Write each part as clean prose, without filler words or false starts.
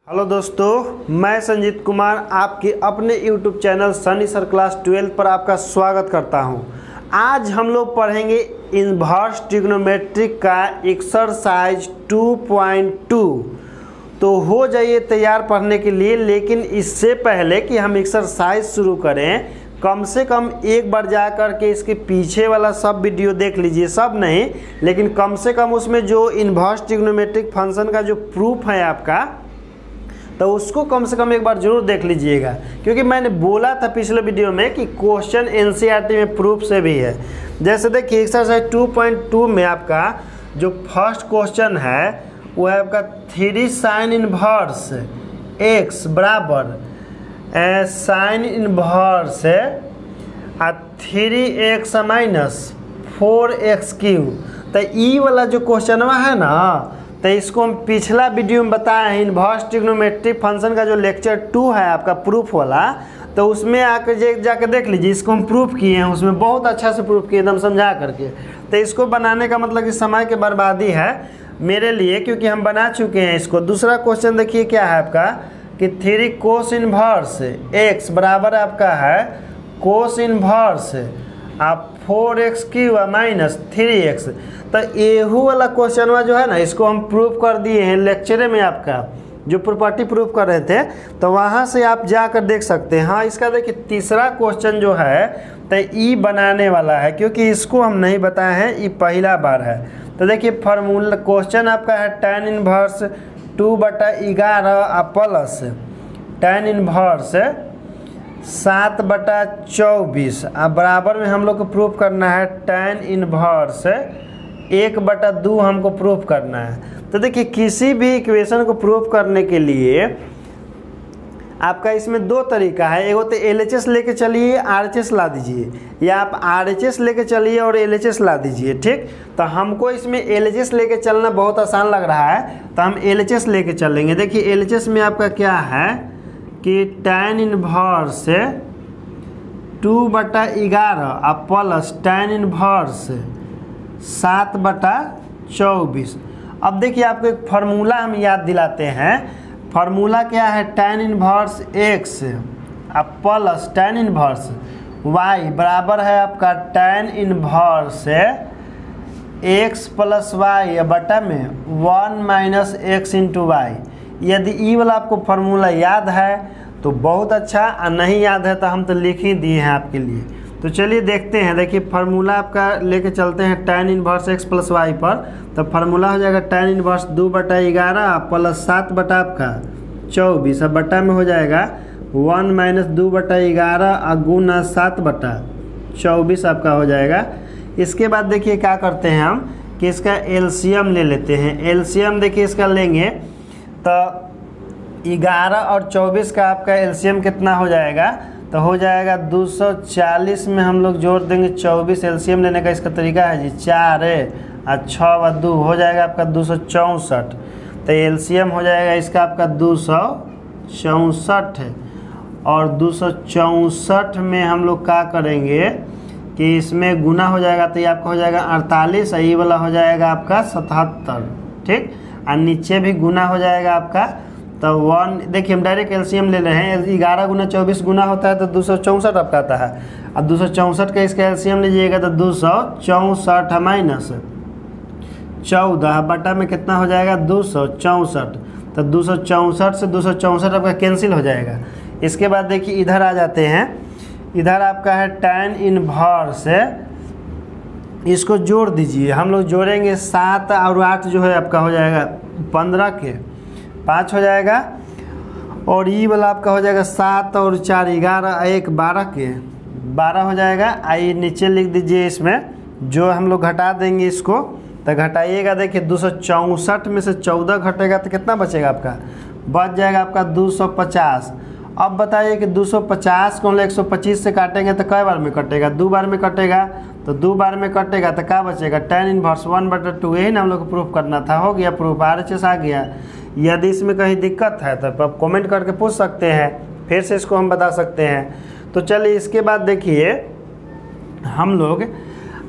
Hello दोस्तों, मैं संजीत कुमार आपके अपने YouTube channel Sunny sir class 12 पर आपका स्वागत करता हूं। आज हम लोग पढ़ेंगे इन्वर्स ट्रिग्नोमेट्रिक का एक्सरसाइज 2.2। तो हो जाइए तैयार पढ़ने के लिए। लेकिन इससे पहले कि हम एक्सरसाइज शुरू करें, कम से कम एक बार जा कर के इसके पीछे वाला सब वीडियो देख लीजिए। सब नहीं, लेकिन कम से कम उसमें जो इन्वर्स ट्रिग्नोमेट्रिक फंक्शन का जो प्रूफ है आपका, तो उसको कम से कम एक बार जरूर देख लीजिएगा। क्योंकि मैंने बोला था पिछले वीडियो में कि क्वेश्चन एनसीईआरटी में प्रूफ से भी है। जैसे देखिए एक्सरसाइज 2.2 में आपका जो फर्स्ट क्वेश्चन है वो है आपका 3 साइन इन्वर्स एक्स बराबर sign inverse 3x minus 4x cube. तो ई वाला जो क्वेश्चन है ना, तो इसको हम पिछला वीडियो में बताए हैं। इन्वर्स ट्रिग्नोमेट्रिक फंक्शन का जो लेक्चर 2 है आपका प्रूफ वाला, तो उसमें आकर जाकर देख लीजिए। इसको हम प्रूफ किए हैं, उसमें बहुत अच्छा से प्रूफ किए एकदम समझा करके। तो इसको बनाने का मतलब कि समय की बर्बादी है मेरे लिए, क्योंकि हम बना चुके हैं इसको। दूसरा क्वेश्चन देखिए क्या है आपका कि 3 कोस इन्वर्स एक्स बराबर आपका है कोस इन्वर्स आप 4x क्यूब माइनस 3x। तो एहू वाला क्वेश्चन जो है ना, इसको हम प्रूफ कर दिए हैं लेक्चर में। आपका जो प्रॉपर्टी प्रूफ कर रहे थे, तो वहाँ से आप जाकर देख सकते हैं। हाँ, इसका देखिए तीसरा क्वेश्चन जो है तो ई बनाने वाला है, क्योंकि इसको हम नहीं बताए हैं, ये पहला बार है। तो देखिए फार्मूला क्वेश्चन आपका है tan inverse 2/11 plus tan inverse 7/24 अब बराबर में हम लोग को प्रूफ करना है tan इन्वर्स 1/2 हमको प्रूफ करना है। तो देखिए किसी भी इक्वेशन को प्रूफ करने के लिए आपका इसमें दो तरीका है। एक तो LHS लेके चलिए, RHS ला दीजिए, या आप RHS लेके चलिए और LHS ला दीजिए। ठीक, तो हमको इसमें LHS लेके चलना बहुत आसान लग रहा है, तो हम LHS लेके चलेंगे। देखिए LHS में आपका क्या है कि tan inverse 2/11 plus tan inverse 7/24। अब देखिए आपको एक फार्मूला हम याद दिलाते हैं। फार्मूला क्या है? tan inverse x plus tan inverse y बराबर है आपका tan inverse x plus y बटा में 1 माइनस x इंटू वाई। यदि ई वाला आपको फार्मूला याद है तो बहुत अच्छा, और नहीं याद है तो हम तो लिख ही दिए हैं आपके लिए। तो चलिए देखते हैं। देखिए फार्मूला आपका लेके चलते हैं tan inverse x plus Y पर। तो फार्मूला हो जाएगा tan इन्वर्स 2/11 प्लस 7/24 अब बटा में हो जाएगा 1 माइनस 2/11 गुना 7/24 आपका हो जाएगा। इसके बाद देखिए क्या करते हैं हम कि इसका एलसीएम ले लेते हैं। एलसीएम देखिए इसका लेंगे तो 11 और 24 का आपका एलसीएम कितना हो जाएगा? तो हो जाएगा 240 में हम लोग जोड़ देंगे 24। एलसीएम लेने का इसका तरीका है जी 4 और 6 व 2 हो जाएगा आपका 264। तो एलसीएम हो जाएगा इसका आपका 264 है। और 264 में हम लोग क्या करेंगे कि इसमें गुना हो जाएगा, तो ये आपका हो जाएगा 48 और ये वाला हो जाएगा आपका 77। ठीक, और नीचे भी गुना हो जाएगा आपका। तो 1 देखिए हम डायरेक्ट एलसीएम ले रहे हैं। 11 गुना 24 गुना होता है तो 264 आपका आता है। अब 264 का इसका एलसीएम लीजिएगा तो 264 माइनस 14 बटा में कितना हो जाएगा 264। तो 264 से 264 आपका कैंसिल हो जाएगा। इसके बाद देखिए इधर आ जाते हैं। इधर आपका है tan इन्वर्स, इसको जोड़ दीजिए। हम लोग जोड़ेंगे 7 और 8 जो है आपका हो जाएगा 15 के 5 हो जाएगा। और ई वाला आपका हो जाएगा 7 और 4 11 1 12 के 12 हो जाएगा। आइए नीचे लिख दीजिए इसमें जो हम लोग घटा देंगे इसको। तो घटाइएगा, देखिए 264 में से 14 घटेगा तो कितना बचेगा आपका? बच जाएगा आपका 250। अब बताइए कि 250 को 125 से काटेंगे तो कई बार में कटेगा? 2 बार में कटेगा। तो 2 बार में कटेगा तो क्या बचेगा? tan inverse 1/2। यही ना हम लोग को प्रूफ करना था। हो गया प्रूफ, RHS आ गया। यदि इसमें कहीं दिक्कत है तो आप कमेंट करके पूछ सकते हैं, फिर से इसको हम बता सकते हैं। तो चलिए इसके बाद देखिए हम लोग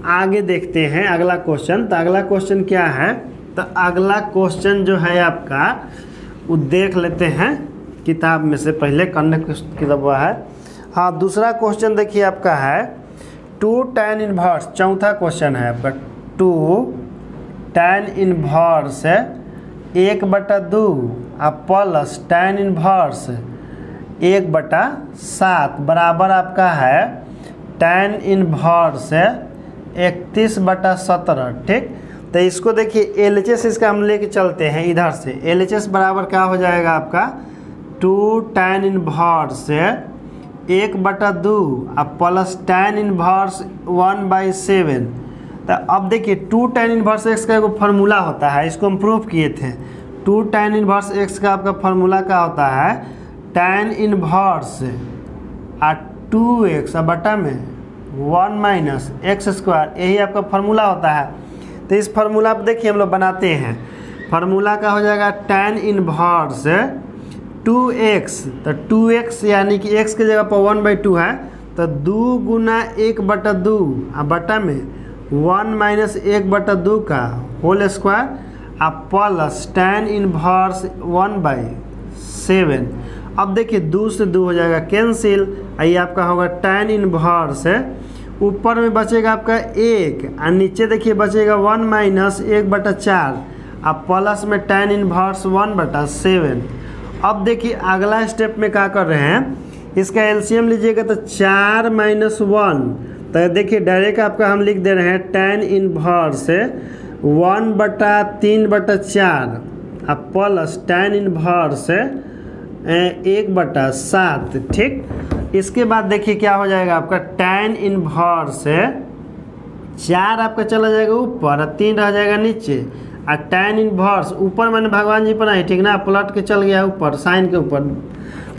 आगे देखते हैं अगला क्वेश्चन। तो अगला क्वेश्चन क्या है? तो अगला क्वेश्चन जो है आपका वो देख लेते हैं किताब में से, पहले करने की किताब है। हाँ, दूसरा क्वेश्चन देखिए आपका है 2 tan इनवर्स, चौथा क्वेश्चन है आपका 2 tan inverse 1/2 plus tan inverse 1/7 बराबर आपका है tan इनवर्स 31/17। ठीक, तो इसको देखिए LHS इसका हम लेके चलते हैं इधर से। LHS बराबर क्या हो जाएगा आपका 2 tan inverse 1/2 plus tan inverse 1/7। तो अब देखिए 2 tan इनवर्स x का एक फार्मूला होता है, इसको हम प्रूफ किए थे। 2 tan इनवर्स x का आपका फार्मूला क्या होता है tan इनवर्स 2x बटा में 1 - x², यही आपका फार्मूला होता है। तो इस फार्मूला पर देखिए हम लोग बनाते हैं। फार्मूला का हो जाएगा tan इनवर्स 2x, तो 2x यानी कि x की जगह पर 1/2 है, तो 2 × 1/2 बटा में 1 - 1/2 का whole square plus tan inverse 1/7। अब देखिए 2 से 2 हो जाएगा कैंसिल, ये आपका होगा tan इनवर्स ऊपर में बचेगा आपका 1 और नीचे देखिए बचेगा 1 - 1/4 प्लस में tan इनवर्स 1/7। अब देखिए अगला स्टेप में क्या कर रहे हैं, इसका एलसीएम लीजिएगा तो 4 - 1, तो देखिए डायरेक्ट आपका हम लिख दे रहे हैं tan inverse 1/3/4 plus tan inverse 1/7। ठीक, इसके बाद देखिए क्या हो जाएगा आपका tan इनवर्स 4 आपका चला जाएगा ऊपर और 3 रह जाएगा नीचे, और tan इनवर्स ऊपर मैंने भगवान जी बनाई, ठीक ना, पलट के चल गया ऊपर साइन के ऊपर।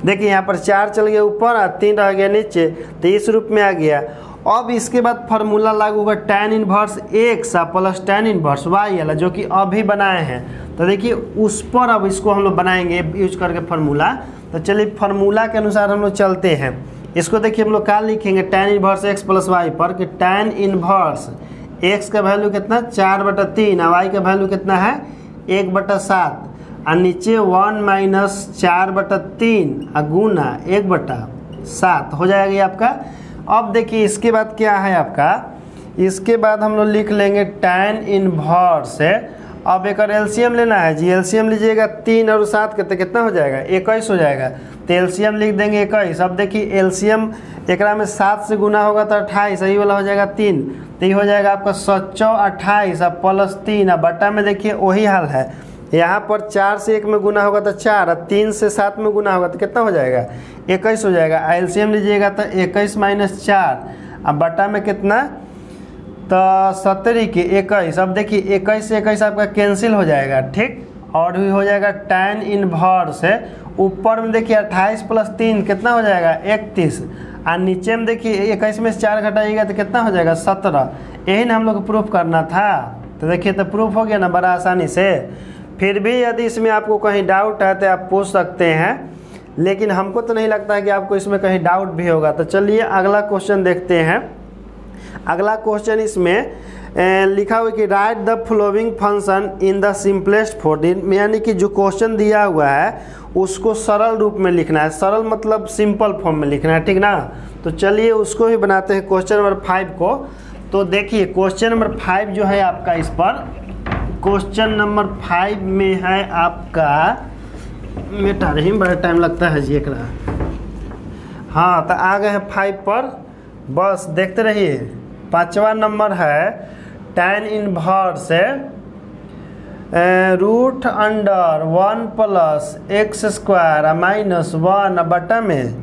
देखिए यहाँ पर 4 चल गया ऊपर और 3 रह गया नीचे, तो इस रूप में आ गया। अब इसके बाद फार्मूला लागू होगा tan inverse x plus tan inverse y वाला, जो कि अभी बनाए हैं। तो देखिए उस पर अब इसको हम लोग बनाएंगे यूज करके फार्मूला। तो चलिए फार्मूला के अनुसार हम लोग चलते हैं। इसको देखिए हम लोग क्या लिखेंगे tan inverse x plus y पर कि tan इनवर्स x का वैल्यू कितना 4/3 और y का वैल्यू कितना है 1/7, और नीचे 1 - 4/3 गुना 1/7 हो जाएगा ये आपका। अब देखिए इसके बाद क्या है आपका, इसके बाद हम लोग लिख लेंगे tan इनवर्स। अब एक एलसीएम लेना है जी, एलसीएम लीजिएगा 3 और 7 कितना हो जाएगा 21 हो जाएगा, तो एलसीएम लिख देंगे 21। अब देखिए एलसीएम एक में 7 से गुना होगा तो 28, यही वाला हो जाएगा 3, तो ये हो जाएगा आपका 728 प्लस 3 बटा में देखिए वही हाल है, यहाँ पर 4 से 1 में गुना होगा तो 4 और 3 से 7 में गुना होगा तो कितना हो जाएगा 21 हो जाएगा। एलसीएम लीजिएगा तो 21 - 4 अब बटा में कितना तो 70 के 21। अब देखिए 21 से 21 आपका कैंसिल हो जाएगा। ठीक, और भी हो जाएगा tan इनवर्स ऊपर में देखिए 28 प्लस 3 कितना हो जाएगा 31, और नीचे में देखिए 21 में से 4 घटाइएगा तो कितना हो जाएगा 17। यही ना हम लोग को प्रूफ करना था, तो देखिए तो प्रूफ हो गया ना बड़ा आसानी से। फिर भी यदि इसमें आपको कहीं डाउट है तो आप पूछ सकते हैं, लेकिन हमको तो नहीं लगता है कि आपको इसमें कहीं डाउट भी होगा। तो चलिए अगला क्वेश्चन देखते हैं। अगला क्वेश्चन इसमें लिखा हुआ कि right the following function in the simplest form, यानी कि जो क्वेश्चन दिया हुआ है उसको सरल रूप में लिखना है। सरल मतलब सिंपल फॉर्म में लिखना है, ठीक ना। तो चलिए उसको ही बनाते हैं क्वेश्चन नंबर 5 को। तो देखिए क्वेश्चन नंबर 5 जो है आपका, इस पर क्वेश्चन नंबर 5 में है आपका, मिटा रही बड़ा टाइम लगता है जी एक। हाँ, तो आ गए हैं 5 पर, बस देखते रहिए। 5वां नंबर है tan inverse root under 1 plus x² minus 1 बटा में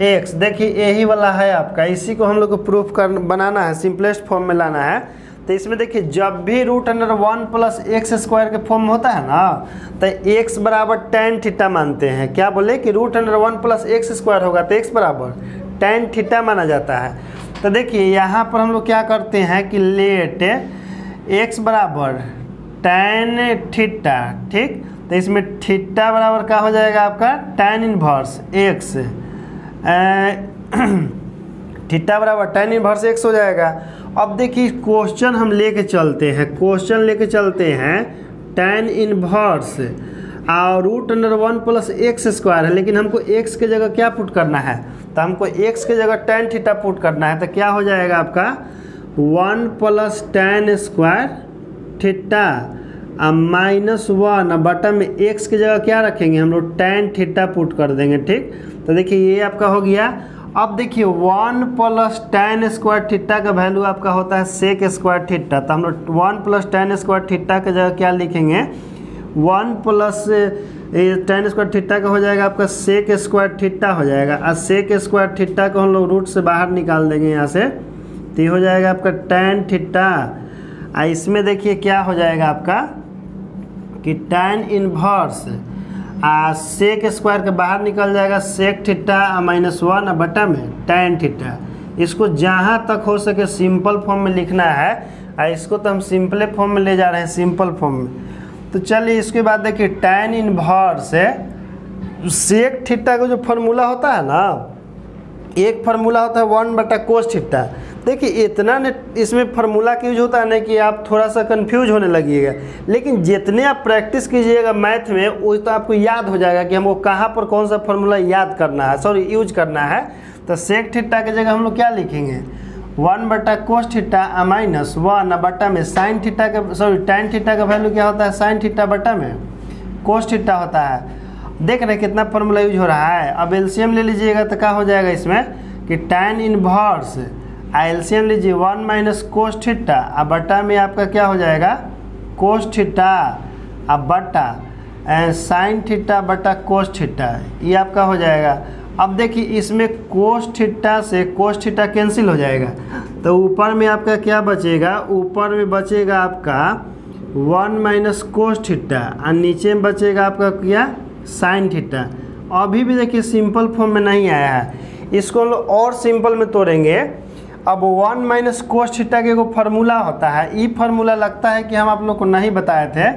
x। देखिए यही वाला है आपका, इसी को हम लोग को प्रूफ कर बनाना है, सिंपलेस्ट फॉर्म में लाना है। तो इसमें देखिए जब भी रूट अंडर 1 प्लस x² के फॉर्म होता है ना, तो x बराबर tan थीटा मानते हैं। क्या बोले कि रूट अंडर 1 प्लस x² होगा तो x बराबर tan थीटा माना जाता है। तो देखिए यहाँ पर हम लोग क्या करते हैं कि लेट x बराबर tan थीटा। ठीक, तो इसमें थीटा बराबर क्या हो जाएगा आपका tan इनवर्स x, थीटा बराबर tan इनवर्स x हो जाएगा। अब देखिए क्वेश्चन हम लेके चलते हैं, tan इनवर्स और root under 1 plus X square है, लेकिन हमको एक्स के जगह क्या पुट करना है, तो हमको एक्स के जगह tan थीटा पुट करना है। तो क्या हो जाएगा आपका 1 प्लस tan स्क्वायर थीटा -1 बटा में एक्स की जगह क्या रखेंगे हम लोग tan थीटा पुट कर देंगे। ठीक, तो देखिए ये आपका हो गया। अब देखिए 1 प्लस tan स्क्वायर थीटा का वैल्यू आपका होता है सेक स्क्वायर थीटा, तो हम लोग 1 प्लस tan स्क्वायर थीटा की जगह क्या लिखेंगे 1 प्लस tan स्क्वायर थीटा का हो जाएगा आपका सेक स्क्वायर थीटा हो जाएगा, और सेक स्क्वायर थीटा को हम लोग रूट से बाहर निकाल देंगे यहाँ से, तो ये हो जाएगा आपका tan थीटा। इसमें देखिए क्या हो जाएगा आपका कि tan इनवर्स सेक स्क्वायर के बाहर निकल जाएगा सेक थीटा -1 बटा में tan थीटा। इसको जहाँ तक हो सके सिंपल फॉर्म में लिखना है, और इसको तो हम सिंपल फॉर्म में ले जा रहे हैं, सिंपल फॉर्म में। तो चलिए इसके बाद देखिए tan इनवर्स सेक थीटा का जो फार्मूला होता है ना, एक फार्मूला होता है 1 बटा कोस थीटा। देखिए इतना ने इसमें फार्मूला का यूज होता है ना कि आप थोड़ा सा कंफ्यूज होने लगिएगा, लेकिन जितने आप प्रैक्टिस कीजिएगा मैथ में वो तो आपको याद हो जाएगा कि हमको कहाँ पर कौन सा फार्मूला याद करना है, सॉरी यूज करना है। तो सेक थीटा की जगह हम लोग क्या लिखेंगे 1 बटा कोस थीटा -1 बटा में साइन थीटा का, सॉरी tan थीटा का वैल्यू क्या होता है साइन थीटा बटा में कोस थीटा होता है। देख रहे हैं कितना फार्मूला यूज हो रहा है। अब एलसीएम ले लीजिएगा तो क्या हो जाएगा इसमें कि tan इनवर्स एलसीएम लीजिए 1 माइनस कोस थीटा, अब बटा में आपका क्या हो जाएगा कोस थीटा, अब बटा साइन थीटा बटा कोस थीटा, ये आपका हो जाएगा। अब देखिए इसमें कोस थीटा से कोस थीटा कैंसिल हो जाएगा, तो ऊपर में आपका क्या बचेगा, ऊपर में बचेगा आपका 1 माइनस कोस थीटा, और नीचे में बचेगा आपका क्या साइन थीटा। अभी भी देखिए सिंपल फॉर्म में नहीं आया है, इसको हम लोग और सिंपल में तोड़ेंगे। अब 1 माइनस कोस थीटा के एगो फार्मूला होता है, ये फार्मूला लगता है कि हम आप लोग को नहीं बताए थे।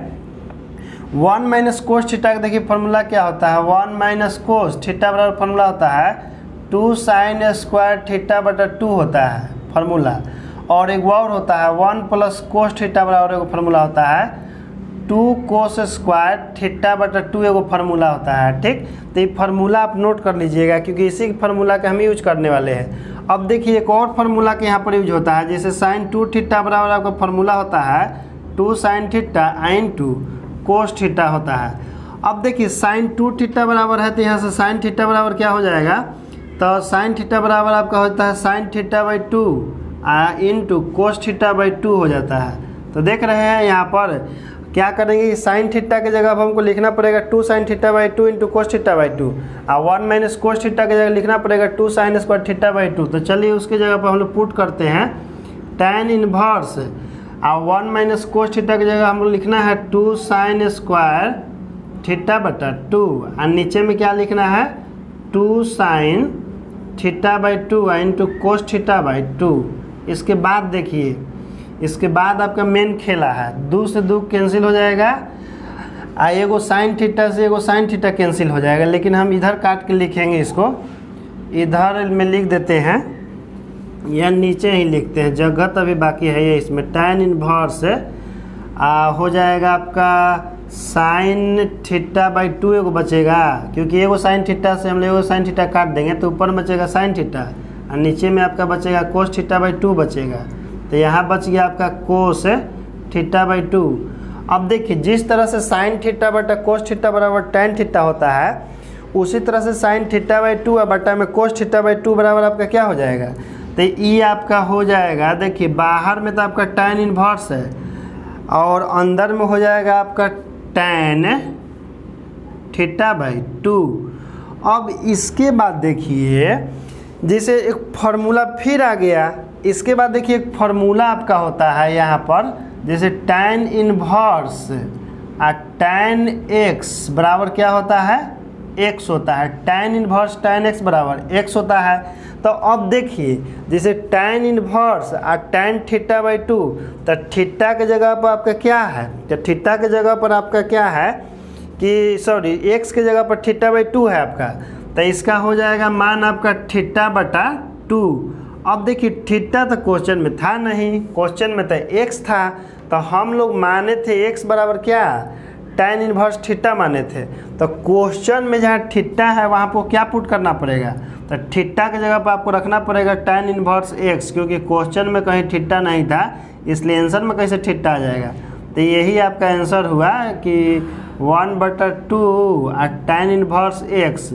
1 माइनस कोस थीटा का देखिए फार्मूला क्या होता है 1 माइनस कोस थीटा बराबर फार्मूला होता है 2 साइन स्क्वायर थीटा बटा 2 होता है फार्मूला, और एक और होता है 1 प्लस कोस थीटा बराबर एगो फार्मूला होता है 2 कोस स्क्वायर थीटा बटा 2 एगो फार्मूला होता है। ठीक, तो ये फार्मूला आप नोट कर लीजिएगा क्योंकि इसी फार्मूला का हम यूज करने वाले हैं। अब देखिए एक और फार्मूला के यहाँ पर यूज होता है, जैसे साइन 2 थीटा बराबर आपका फार्मूला होता है 2 sine theta in 2 cos theta होता है। अब देखिए साइन 2 थीटा बराबर है तो यहाँ से साइन थीटा बराबर क्या हो जाएगा, तो साइन थीटा बराबर आपका होता है sine theta by 2 into cos theta by 2 हो जाता है। तो देख रहे हैं यहाँ पर क्या करेंगे कि साइन थीटा की जगह अब हमको लिखना पड़ेगा 2 sine theta by 2 into cos theta by 2, और 1 माइनस कोस थीटा की जगह लिखना पड़ेगा 2 साइन स्क्वायर थीटा बाई 2। तो चलिए उसकी जगह पर हम लोग पुट करते हैं tan इनवर्स, और 1 माइनस कोस थीटा की जगह हम लोग लिखना है 2 साइन स्क्वायर थीटा बटा 2, और नीचे में क्या लिखना है 2 sine theta by 2 into cos theta by 2। इसके बाद देखिए इसके बाद आपका मेन खेला है 2 से 2 कैंसिल हो जाएगा, एगो साइन थीटा से एगो साइन थीटा कैंसिल हो जाएगा, लेकिन हम इधर काट के लिखेंगे, इसको इधर में लिख देते हैं या नीचे ही लिखते हैं, जगह तो अभी बाकी है ये। इसमें tan इनवर्स हो जाएगा आपका साइन थीटा बाई 2 एगो बचेगा, क्योंकि एगो साइन थीटा से हम लोग एगो साइन थीटा काट देंगे तो ऊपर बचेगा साइन थीटा, और नीचे में आपका बचेगा कोस थीटा बाई 2 बचेगा। तो यहाँ बच गया आपका कोस थीटा बाई 2। अब देखिए जिस तरह से साइन थीटा बटा कोस थीटा बराबर tan थीटा होता है, उसी तरह से साइन थीटा बाई 2 और बटा में कोस थीटा बाई 2 बराबर आपका क्या हो जाएगा, तो ये आपका हो जाएगा। देखिए बाहर में तो आपका tan इनवर्स है और अंदर में हो जाएगा आपका tan थीटा बाई 2। अब इसके बाद देखिए जैसे एक फार्मूला फिर आ गया, इसके बाद देखिए एक फार्मूला आपका होता है यहाँ पर, जैसे tan इनवर्स tan x बराबर क्या होता है x होता है, tan इनवर्स tan x बराबर x होता है। तो अब देखिए जैसे tan inverse tan theta by 2, तो थीटा के जगह पर आपका क्या है, तो थीटा के जगह पर आपका क्या है कि सॉरी x के जगह पर थीटा बाई 2 है आपका, तो इसका हो जाएगा मान आपका थीटा बटा 2। अब देखिए थीटा तो क्वेश्चन में था नहीं, क्वेश्चन में तो x था, तो हम लोग माने थे x बराबर क्या tan इनवर्स थीटा माने थे, तो क्वेश्चन में जहाँ थीटा है वहाँ पर क्या पुट करना पड़ेगा, तो थीटा की जगह पर आपको रखना पड़ेगा tan इनवर्स x, क्योंकि क्वेश्चन में कहीं थीटा नहीं था, इसलिए आंसर में कैसे थीटा आ जाएगा। तो यही आपका आंसर हुआ कि 1/2 और tan इनवर्स x,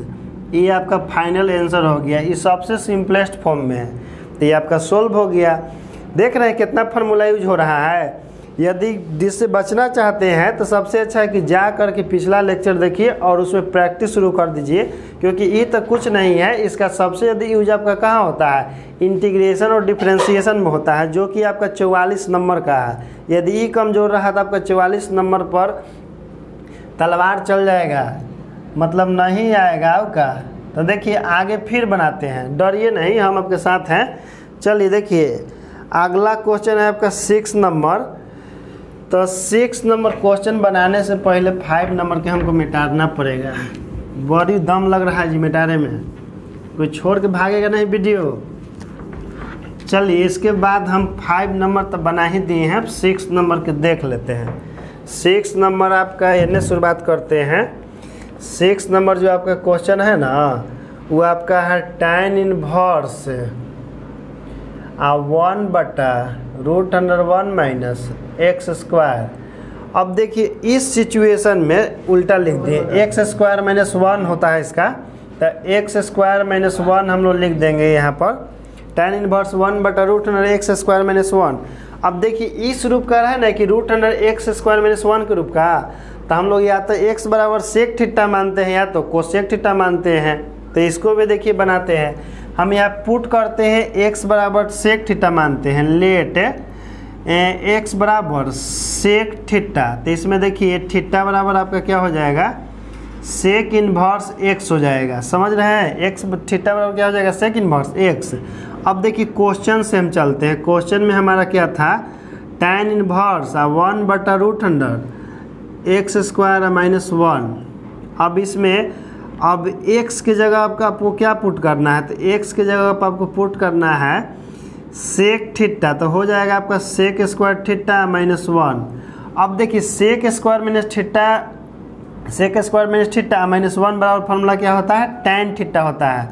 ये आपका फाइनल आंसर हो गया। ये सबसे सिंपलेस्ट फॉर्म में है, तो ये आपका सोल्व हो गया। देख रहे हैं कितना फार्मूला यूज हो रहा है। यदि जिससे बचना चाहते हैं तो सबसे अच्छा है कि जा कर के पिछला लेक्चर देखिए और उसमें प्रैक्टिस शुरू कर दीजिए, क्योंकि ये तो कुछ नहीं है। इसका सबसे ज़्यादा यूज आपका कहाँ होता है, इंटीग्रेशन और डिफरेंशिएशन में होता है, जो कि आपका 44 नंबर का है। यदि ये कमज़ोर रहा तो आपका 44 नंबर पर तलवार चल जाएगा, मतलब नहीं आएगा आपका। तो देखिए आगे फिर बनाते हैं, डरिए नहीं, हम आपके साथ हैं। चलिए देखिए अगला क्वेश्चन है आपका 6 नंबर। तो 6 नंबर क्वेश्चन बनाने से पहले 5 नंबर के हमको मिटाना पड़ेगा। बड़ी दम लग रहा है जी मिटाने में, कोई छोड़ के भागेगा नहीं वीडियो। चलिए इसके बाद हम 5 नंबर तो बना ही दिए हैं, 6 नंबर के देख लेते हैं। 6 नंबर आपका इन्हें शुरुआत करते हैं। 6 नंबर जो आपका क्वेश्चन है ना, वो आपका है tan इनवर्स 1/√1 - x²। अब देखिए इस सिचुएशन में उल्टा लिख दिए, x² - 1 होता है इसका, तो x² - 1 हम लोग लिख देंगे यहाँ पर। tan inverse 1/√x² - 1। अब देखिए इस रूप का है ना कि √x² - 1 के रूप का, तो हम लोग या तो x बराबर सेक थीटा मानते हैं या तो कोसेक थीटा मानते हैं। तो इसको भी देखिए बनाते हैं, हम यहाँ पुट करते हैं x बराबर सेक थीटा मानते हैं, लेट x बराबर सेक थीटा। तो इसमें देखिए थीटा बराबर आपका क्या हो जाएगा, सेक इनवर्स x हो जाएगा। समझ रहे हैं, x थीटा बराबर क्या हो जाएगा, सेक इनवर्स x। अब देखिए क्वेश्चन से हम चलते हैं। क्वेश्चन में हमारा क्या था, tan इनवर्स 1/√x² - 1। अब इसमें अब x की जगह आपको क्या पुट करना है, तो x की जगह पर आपको पुट करना है सेक थीटा, तो हो जाएगा आपका सेक स्क्वायर थीटा -1। अब देखिए सेक स्क्वायर माइनस थीटा -1 बराबर फार्मूला क्या होता है, tan थीटा होता है।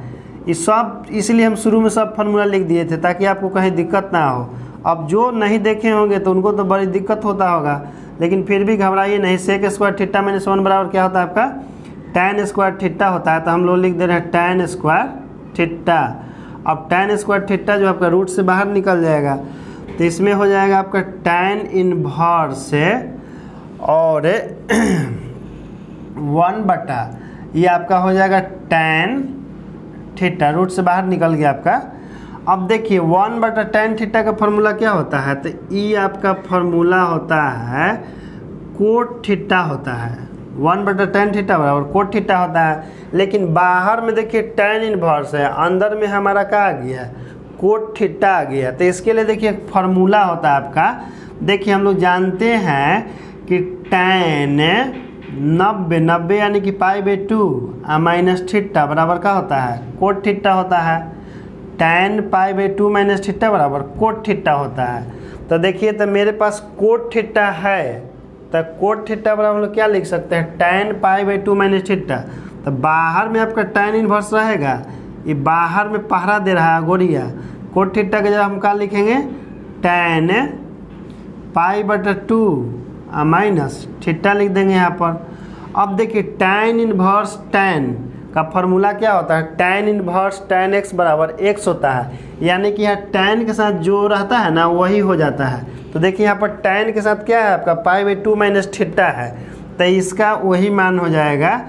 ये सब इसलिए हम शुरू में सब फार्मूला लिख दिए थे ताकि आपको कहीं दिक्कत ना हो। अब जो नहीं देखे होंगे तो उनको तो बड़ी दिक्कत होता होगा, लेकिन फिर भी घबराइए नहीं। सेक स्क्वायर थीटा -1 बराबर क्या होता है आपका, tan स्क्वायर थीटा होता है। तो हम लोग लिख दे रहे हैं tan स्क्वायर थीटा। अब tan स्क्वायर थीटा जो आपका रूट से बाहर निकल जाएगा, तो इसमें हो जाएगा आपका tan इनवर्स और 1/ ये आपका हो जाएगा tan थीटा, रूट से बाहर निकल गया आपका। अब देखिए 1/tan थीटा का फार्मूला क्या होता है, तो ये आपका फार्मूला होता है कोट थीटा होता है। 1/tan थीटा बराबर कोट थीटा होता है। लेकिन बाहर में देखिए tan इनवर्स है, अंदर में हमारा क्या आ गया, कोट थीटा आ गया। तो इसके लिए देखिए फार्मूला होता है आपका, देखिए हम लोग जानते हैं कि tan 90 यानी कि π/2 माइनस थीटा बराबर क्या होता है, कोट थीटा होता है। tan π/2 माइनस थीटा बराबर कोट थीटा होता है। तो देखिए तो मेरे पास कोट थीटा है, तो कोट थीटा बराबर हम लोग क्या लिख सकते हैं, tan π/2 माइनस थीटा। तो बाहर में आपका tan इनवर्स रहेगा, ये बाहर में पहरा दे रहा है गोरिया। कोट थीटा के जगह हम क्या लिखेंगे, tan π/2 माइनस थीटा लिख देंगे यहाँ पर। अब देखिए tan इनवर्स tan का फॉर्मूला क्या होता है, tan इनवर्स tan x बराबर x होता है, यानी कि यहाँ tan के साथ जो रहता है ना वही हो जाता है। तो देखिए यहाँ पर tan के साथ क्या है आपका π/2 माइनस थीटा है, तो इसका वही मान हो जाएगा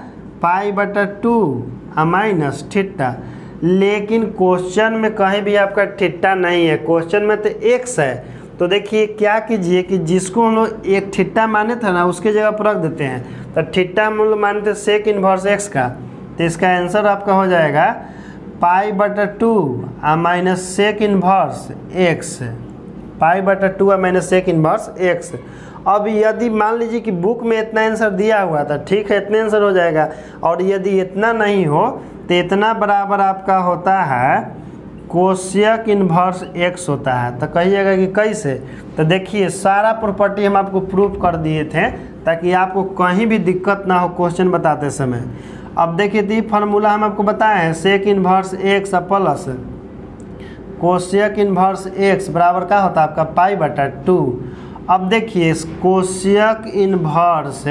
π/2 माइनस थीटा। लेकिन क्वेश्चन में कहीं भी आपका थीटा नहीं है, क्वेश्चन में तो x है। तो देखिए क्या कीजिए कि जिसको हम लोग एक थीटा माने थे ना उसके जगह पर रख देते हैं। तो थीटा हम लोग माने थे सेक इनवर्स x का, तो इसका आंसर आपका हो जाएगा π/2 minus sec inverse x, π/2 minus sec inverse x। अब यदि मान लीजिए कि बुक में इतना आंसर दिया हुआ था, ठीक है इतने आंसर हो जाएगा, और यदि इतना नहीं हो तो इतना बराबर आपका होता है कोसेक इनवर्स x होता है। तो कहिएगा कि कैसे, तो देखिए सारा प्रॉपर्टी हम आपको प्रूफ कर दिए थे, तो ताकि आपको कहीं भी दिक्कत ना हो क्वेश्चन बताते समय। अब देखिए तो ये फार्मूला हम आपको बताए हैं, sec inverse X plus cosec inverse X बराबर क्या होता है आपका पाई बटा 2। अब देखिए कोसेक इन्वर्स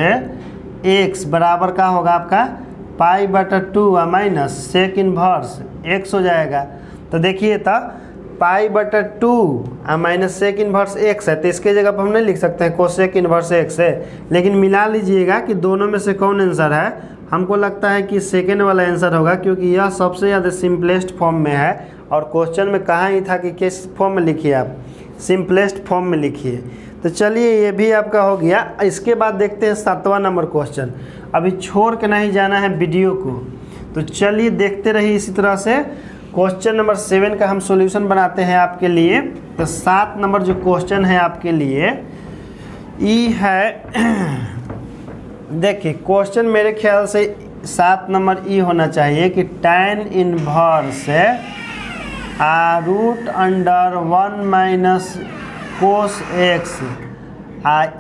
एक्स बराबर क्या होगा आपका पाई बटा 2 माइनस सेक इन्वर्स एक्स हो जाएगा। तो देखिए तो पाई बटा 2 माइनस सेक इन्वर्स एक्स है, तो इसके जगह पर हम नहीं लिख सकते हैं कोसेक इन्वर्स एक्स है, लेकिन मिला लीजिएगा कि दोनों में से कौन आंसर है। हमको लगता है कि सेकेंड वाला आंसर होगा, क्योंकि यह सबसे ज़्यादा सिंपलेस्ट फॉर्म में है और क्वेश्चन में कहा ही था कि किस फॉर्म में लिखिए, आप सिंपलेस्ट फॉर्म में लिखिए। तो चलिए ये भी आपका हो गया। इसके बाद देखते हैं 7वां नंबर क्वेश्चन। अभी छोड़ के नहीं जाना है वीडियो को, तो चलिए देखते रहिए इसी तरह से। क्वेश्चन नंबर 7 का हम सॉल्यूशन बनाते हैं आपके लिए। तो 7 नंबर जो क्वेश्चन है आपके लिए ई है देखिए क्वेश्चन मेरे ख्याल से 7 नंबर ई होना चाहिए कि tan inverse root under 1 minus cos X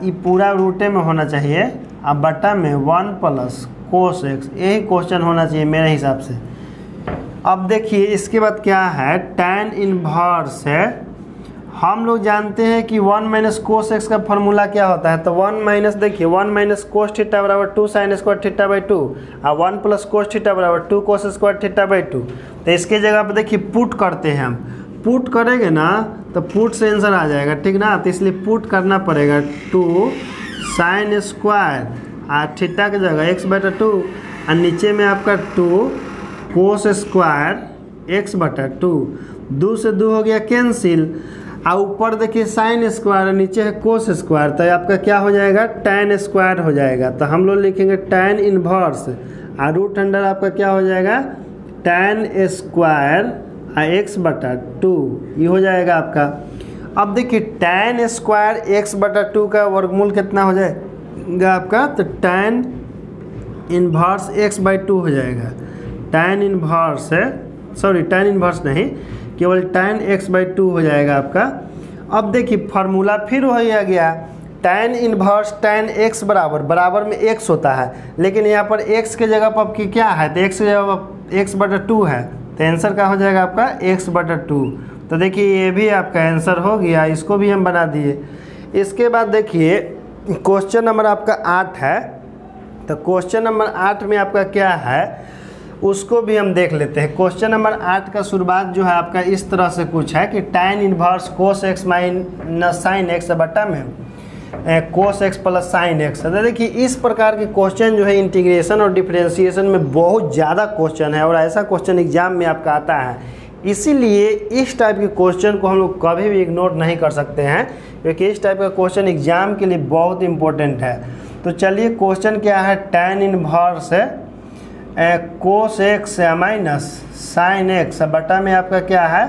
ये पूरा रूटे में होना चाहिए, बटा में 1 प्लस कोस एक्स, यही क्वेश्चन होना चाहिए मेरे हिसाब से। अब देखिए इसके बाद क्या है, tan इनवर्स है। हम लोग जानते हैं कि 1 माइनस कोस एक्स का फॉर्मूला क्या होता है। तो 1 माइनस देखिए 1 माइनस कोस थीटा बराबर 2 साइन स्क्वायर थीटा बाई 2 और 1 प्लस कोस थीटा बराबर 2 कोस स्क्वायर थीटा बाई 2। तो इसके जगह पर देखिए पुट करते हैं हम, पुट करेंगे ना तो पुट से आंसर आ जाएगा, ठीक ना। तो इसलिए पुट करना पड़ेगा 2 साइन स्क्वायर थीटा की जगह x बटा 2 और नीचे में आपका 2 कोस स्क्वायर x बटा 2, 2 से 2 हो गया कैंसिल और ऊपर देखिए साइन स्क्वायर नीचे है कोस स्क्वायर, तो आपका क्या हो जाएगा tan स्क्वायर हो जाएगा। तो हम लोग लिखेंगे tan इनवर्स और रूट अंडर आपका क्या हो जाएगा tan स्क्वायर x बटा 2, ये हो जाएगा आपका। अब देखिए tan स्क्वायर x बटा 2 का वर्गमूल कितना हो जाएगा आपका, तो tan इनवर्स x बाई 2 हो जाएगा। tan इनवर्स है, सॉरी tan इनवर्स नहीं, केवल tan x बाई 2 हो जाएगा आपका। अब देखिए फार्मूला फिर वही आ गया, tan इनवर्स tan x बराबर बराबर में x होता है, लेकिन यहाँ पर x के जगह पर आपकी क्या है, तो x के जगह पर x बटा 2 है, तो आंसर क्या हो जाएगा आपका x बटा 2। तो देखिए ये भी आपका आंसर हो गया, इसको भी हम बना दिए। इसके बाद देखिए क्वेश्चन नंबर आपका 8 है। तो क्वेश्चन नंबर 8 में आपका क्या है उसको भी हम देख लेते हैं। क्वेश्चन नंबर 8 का शुरुआत जो है आपका इस तरह से कुछ है कि tan inverse cos x minus sine x बटा में cos x plus sine x. तो देखिए इस प्रकार के क्वेश्चन जो है इंटीग्रेशन और डिफरेंशिएशन में बहुत ज़्यादा क्वेश्चन है और ऐसा क्वेश्चन एग्जाम में आपका आता है, इसीलिए इस टाइप के क्वेश्चन को हम लोग कभी भी इग्नोर नहीं कर सकते हैं, क्योंकि इस टाइप का क्वेश्चन एग्जाम के लिए बहुत इंपॉर्टेंट है। तो चलिए क्वेश्चन क्या है, tan inverse cos x minus sine x बटा में आपका क्या है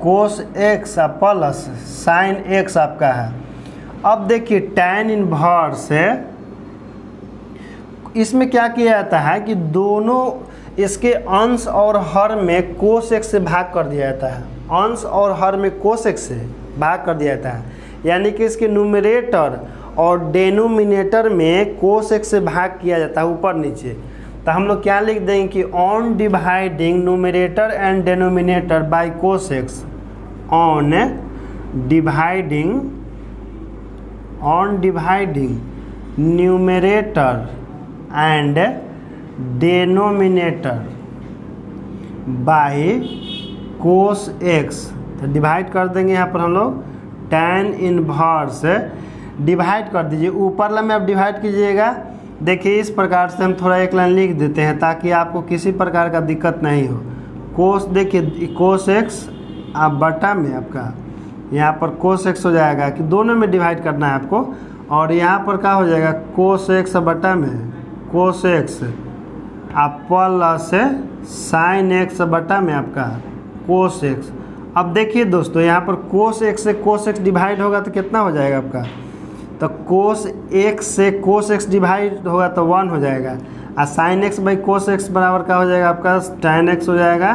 cos x plus sine x आपका है। अब देखिए tan इनवर्स है, इसमें क्या किया जाता है कि दोनों इसके अंश और हर में कोस एक्स से भाग कर दिया जाता है, अंश और हर में कोस एक्स से भाग कर दिया जाता है, यानी कि इसके न्यूमरेटर और डेनोमिनेटर में कोस एक्स से भाग किया जाता है ऊपर नीचे। तो हम लोग क्या लिख देंगे कि on dividing numerator and denominator by cos x, on dividing numerator and denominator by cos x. तो डिवाइड कर देंगे यहाँ पर हम लोग tan इनवर्स डिवाइड कर दीजिए, ऊपर वाला में आप डिवाइड कीजिएगा। देखिए इस प्रकार से हम थोड़ा एक लाइन लिख देते हैं ताकि आपको किसी प्रकार का दिक्कत नहीं हो। कोस देखिए कोस एक्स आप बटा में आपका यहाँ पर कोस एक्स हो जाएगा कि दोनों में डिवाइड करना है आपको, और यहाँ पर क्या हो जाएगा कोस एक्स बटा में कोस एक्स आप प्लस साइन एक्स बटा में आपका कोस एक्स। अब देखिए दोस्तों यहाँ पर कोस एक्स से कोस एक्स डिवाइड होगा तो कितना हो जाएगा आपका, तो कोस एक्स से कोस एक्स डिवाइड होगा तो 1 हो जाएगा, और sine x by cos x बराबर का हो जाएगा आपका tan एक्स हो जाएगा,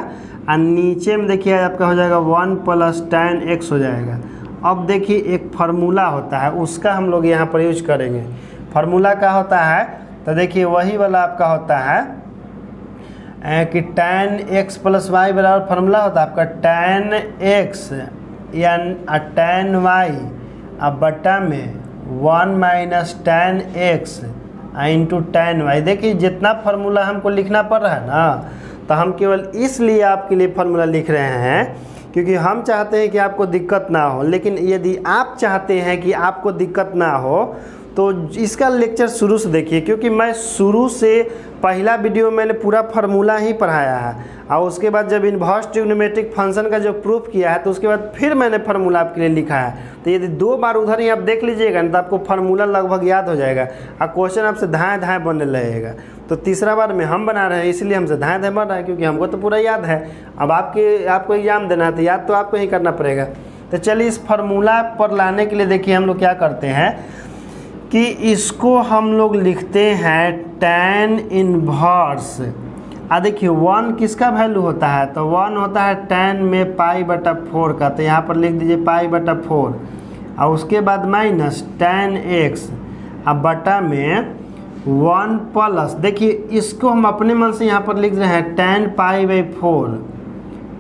और नीचे में देखिए आपका हो जाएगा 1 प्लस tan एक्स हो जाएगा। अब देखिए एक फार्मूला होता है उसका हम लोग यहाँ पर यूज करेंगे। फार्मूला क्या होता है, तो देखिए वही वाला आपका होता है कि tan x प्लस वाई बराबर फार्मूला होता है आपका tan x या tan y अब बटा में 1 minus tan x into tan y। देखिए जितना फार्मूला हमको लिखना पड़ रहा है ना, तो हम केवल इसलिए आपके लिए फार्मूला लिख रहे हैं क्योंकि हम चाहते हैं कि आपको दिक्कत ना हो। लेकिन यदि आप चाहते हैं कि आपको दिक्कत ना हो तो इसका लेक्चर शुरू से देखिए, क्योंकि मैं शुरू से पहला वीडियो मैंने पूरा फार्मूला ही पढ़ाया है और उसके बाद जब इनवर्स ट्रिग्नोमेट्रिक फंक्शन का जो प्रूफ किया है तो उसके बाद फिर मैंने फार्मूला आपके लिए लिखा है। तो यदि 2 बार उधर ही आप देख लीजिएगा ना तो आपको फार्मूला लगभग याद हो जाएगा और क्वेश्चन आपसे धाए धाए बनने लगेगा। तो तीसरा बार में हम बना रहे हैं इसलिए हमसे धाए धाए बन रहा है, क्योंकि हमको तो पूरा याद है। अब आपको एग्जाम देना है तो याद तो आपको ही करना पड़ेगा। तो चलिए इस फार्मूला पर लाने के लिए देखिए हम लोग क्या करते हैं कि इसको हम लोग लिखते हैं tan इनवर्स। देखिए 1 किसका वैल्यू होता है, तो 1 होता है tan में π/4 का, तो यहाँ पर लिख दीजिए π/4 और उसके बाद माइनस tan x अब बटा में 1 प्लस, देखिए इसको हम अपने मन से यहाँ पर लिख रहे हैं tan π/4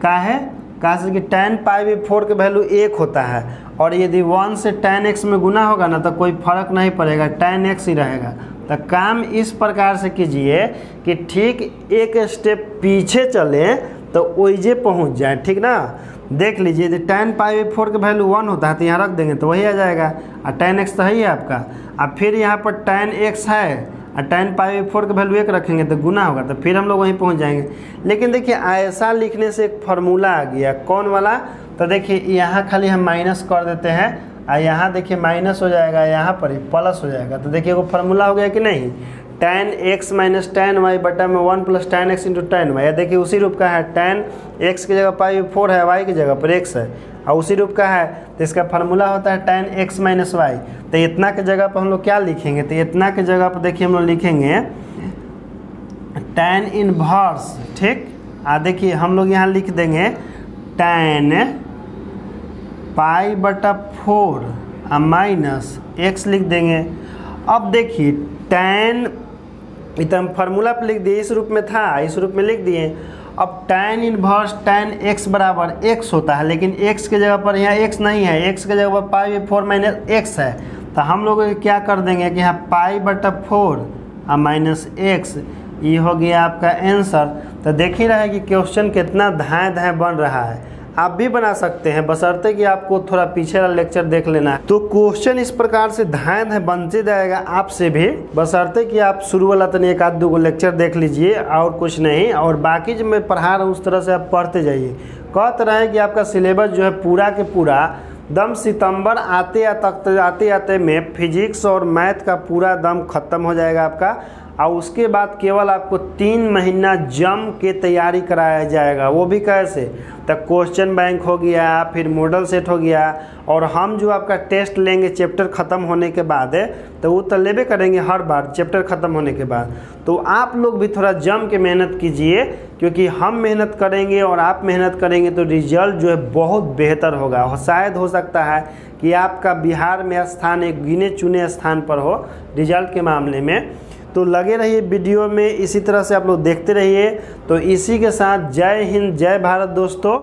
का है, कहा से कि tan π/4 का वैल्यू 1 होता है और यदि 1 से tan x में गुना होगा ना तो कोई फर्क नहीं पड़ेगा, tan x ही रहेगा। तो काम इस प्रकार से कीजिए कि ठीक एक स्टेप पीछे चले तो ओइजे पहुंच जाए, ठीक ना। देख लीजिए यदि tan π/4 का वैल्यू 1 होता है तो यहाँ रख देंगे तो वही आ जाएगा और tan x तो है ही आपका। अब फिर यहाँ पर tan x है और tan π/4 का वैल्यू 1 रखेंगे तो गुना होगा, तो फिर हम लोग वहीं पहुँच जाएंगे। लेकिन देखिए ऐसा लिखने से एक फार्मूला आ गया, कौन वाला, तो देखिए यहाँ खाली हम माइनस कर देते हैं और यहाँ देखिए माइनस हो जाएगा, यहाँ पर ही प्लस हो जाएगा। तो देखिए वो फार्मूला हो गया कि नहीं, tan x minus tan y बटा में 1 plus tan x into tan y। देखिए उसी रूप का है, tan x की जगह π/4 है, y की जगह पर x है और उसी रूप का है, तो इसका फार्मूला होता है tan x माइनस y। तो इतना के जगह पर हम लोग क्या लिखेंगे, तो इतना के जगह पर देखिए हम लोग लिखेंगे tan इनवर्स, ठीक। देखिए हम लोग यहाँ लिख देंगे tan π/4 माइनस x लिख देंगे। अब देखिए tan इतना हम फार्मूला पर लिख दिए, इस रूप में था इस रूप में लिख दिए। अब tan इनवर्स tan x बराबर x होता है, लेकिन x के जगह पर यहाँ x नहीं है, x के जगह पर π/4 माइनस x है। तो हम लोग क्या कर देंगे कि यहाँ π/4 माइनस x, ये हो गया आपका आंसर। तो देख ही रहे कि क्वेश्चन कितना धाए धाए बन रहा है। आप भी बना सकते हैं, बशर्ते कि आपको थोड़ा पीछे वाला लेक्चर देख लेना है। तो क्वेश्चन इस प्रकार से धाए धाए बनते जाएगा आपसे भी, बशर्ते कि आप शुरू वाला तो एक आध दो गो लेक्चर देख लीजिए और कुछ नहीं, और बाकी जो मैं पढ़ा रहा हूँ उस तरह से आप पढ़ते जाइए। कहते रहे कि आपका सिलेबस जो है पूरा के पूरा दम सितंबर आते आते में फिजिक्स और मैथ का पूरा दम ख़त्म हो जाएगा आपका, और उसके बाद केवल आपको 3 महीना जम के तैयारी कराया जाएगा। वो भी कैसे, तो क्वेश्चन बैंक हो गया, फिर मॉडल सेट हो गया, और हम जो आपका टेस्ट लेंगे चैप्टर ख़त्म होने के बाद है, तो वो तो लेबे करेंगे हर बार चैप्टर ख़त्म होने के बाद। तो आप लोग भी थोड़ा जम के मेहनत कीजिए, क्योंकि हम मेहनत करेंगे और आप मेहनत करेंगे तो रिजल्ट जो है बहुत बेहतर होगा। शायद हो सकता है कि आपका बिहार में स्थान एक गिने चुने स्थान पर हो रिजल्ट के मामले में। तो लगे रहिए वीडियो में, इसी तरह से आप लोग देखते रहिए। तो इसी के साथ जय हिंद जय भारत दोस्तों।